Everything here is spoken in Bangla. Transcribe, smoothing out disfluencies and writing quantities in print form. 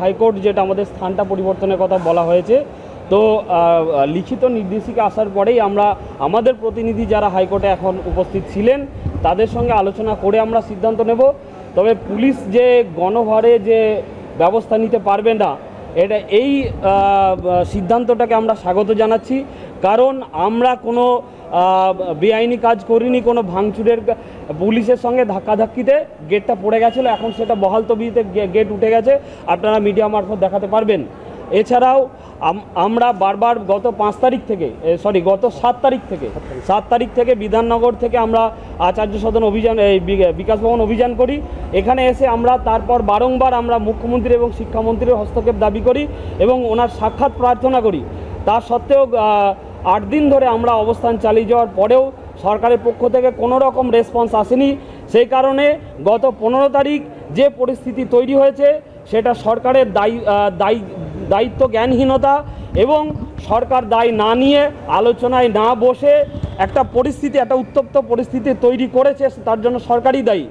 হাইকোর্ট যেটা আমাদের স্থানটা পরিবর্তনের কথা বলা হয়েছে, তো লিখিত নির্দেশিকা আসার পরেই আমরা আমাদের প্রতিনিধি যারা হাইকোর্টে এখন উপস্থিত ছিলেন তাদের সঙ্গে আলোচনা করে আমরা সিদ্ধান্ত নেব। তবে পুলিশ যে গণভারে যে ব্যবস্থা নিতে পারবে না, এই সিদ্ধান্তটাকে আমরা স্বাগত জানাচ্ছি। কারণ আমরা কোনো বেআইনি কাজ করিনি, কোনো ভাঙচুরের পুলিশের সঙ্গে ধাক্কাধাক্কিতে গেটটা পড়ে গেছিলো, এখন সেটা বহাল তবিয়তে গেট উঠে গেছে, আপনারা মিডিয়া মারফত দেখাতে পারবেন। এছাড়াও আমরা বারবার গত 7 তারিখ থেকে বিধাননগর থেকে আমরা আচার্য সদন অভিযান, বিকাশ ভবন অভিযান করি। এখানে এসে আমরা তারপর বারংবার আমরা মুখ্যমন্ত্রী এবং শিক্ষামন্ত্রীর হস্তক্ষেপ দাবি করি এবং ওনার সাক্ষাৎ প্রার্থনা করি। তা সত্ত্বেও 8 দিন ধরে আমরা অবস্থান চালিয়ে যাওয়ার পরেও সরকারের পক্ষ থেকে কোনো রকম রেসপন্স আসেনি। সেই কারণে গত 15 তারিখ যে পরিস্থিতি তৈরি হয়েছে সেটা সরকারের দায়িত্ব জ্ঞানহীনতা এবং সরকার দায় না নিয়ে আলোচনায় না বসে একটা উত্তপ্ত পরিস্থিতি তৈরি করেছে, তার জন্য সরকারই দায়ী।